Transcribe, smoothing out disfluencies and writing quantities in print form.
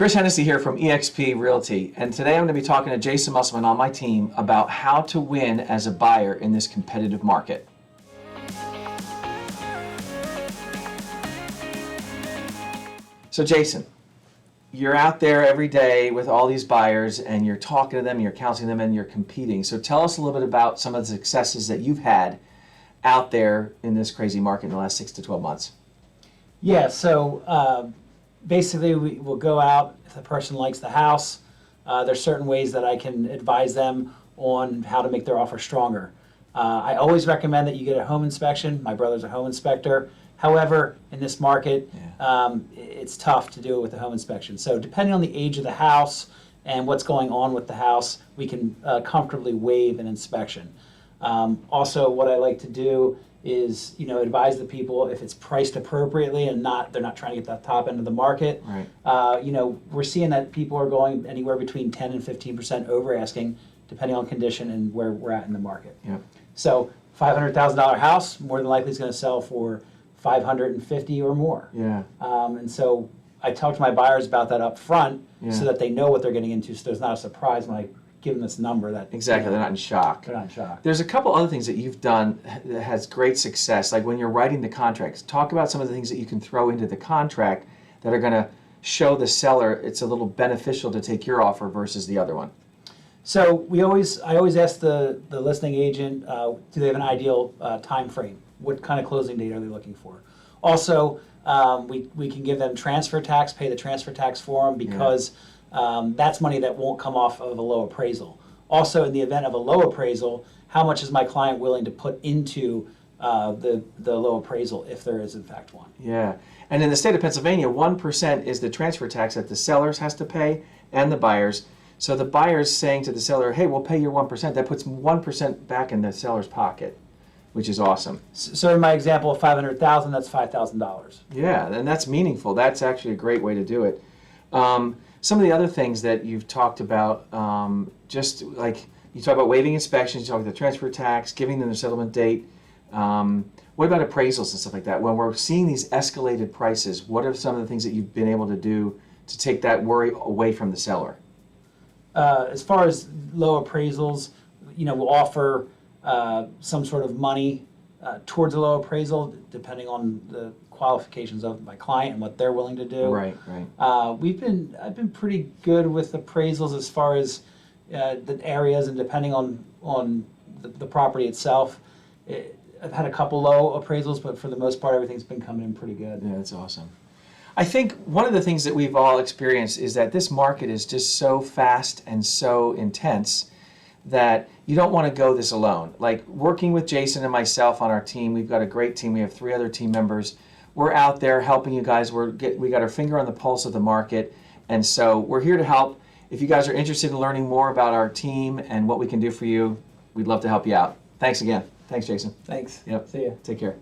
Chris Hennessy here from eXp Realty, and today I'm going to be talking to Jason Musselman on my team about how to win as a buyer in this competitive market. So Jason, you're out there every day with all these buyers and you're talking to them, you're counseling them, and you're competing. So tell us a little bit about some of the successes that you've had out there in this crazy market in the last 6 to 12 months. Yeah, so basically we will go out if the person likes the house. There's certain ways that I can advise them on how to make their offer stronger. I always recommend that you get a home inspection. My brother's a home inspector. However, in this market, it's tough to do it with a home inspection. So depending on the age of the house and what's going on with the house, we can comfortably waive an inspection. Also, what I like to do is, advise the people if it's priced appropriately and they're not trying to get that top end of the market. Right. We're seeing that people are going anywhere between 10 and 15% over asking, depending on condition and where we're at in the market. Yep. So $500,000 house more than likely is going to sell for 550 or more. Yeah. And so I talk to my buyers about that up front so that they know what they're getting into, so there's not a surprise when I give them this number. That Exactly, they're not in shock. They're not in shock. There's a couple other things that you've done that has great success, like when you're writing the contracts. Talk about some of the things that you can throw into the contract that are going to show the seller it's a little beneficial to take your offer versus the other one. So I always ask the listing agent, do they have an ideal time frame? What kind of closing date are they looking for? Also, we can give them transfer tax, pay the transfer tax for them, because that's money that won't come off of a low appraisal. Also, in the event of a low appraisal, how much is my client willing to put into the low appraisal, if there is in fact one? Yeah, and in the state of Pennsylvania, 1% is the transfer tax that the sellers has to pay and the buyers. So the buyer's saying to the seller, hey, we'll pay your 1%. That puts 1% back in the seller's pocket, which is awesome. So in my example of $500,000, that's $5,000. Yeah, and that's meaningful. That's actually a great way to do it. Some of the other things that you've talked about, just like you talk about waiving inspections, you talk about the transfer tax, giving them the settlement date. What about appraisals and stuff like that? When we're seeing these escalated prices, what are some of the things that you've been able to do to take that worry away from the seller? As far as low appraisals, we'll offer some sort of money towards a low appraisal, depending on the qualifications of my client and what they're willing to do. Right, right. I've been pretty good with appraisals as far as the areas, and depending on the property itself. I've had a couple low appraisals, but for the most part, everything's been coming in pretty good. Yeah, that's awesome. I think one of the things that we've all experienced is that this market is just so fast and so intense that you don't want to go this alone. Like working with Jason and myself on our team, we've got a great team. We have 3 other team members. We're out there helping you guys. We got our finger on the pulse of the market, and so we're here to help. If you guys are interested in learning more about our team and what we can do for you, we'd love to help you out. Thanks again. Thanks, Jason. Thanks. Yep. See ya. Take care.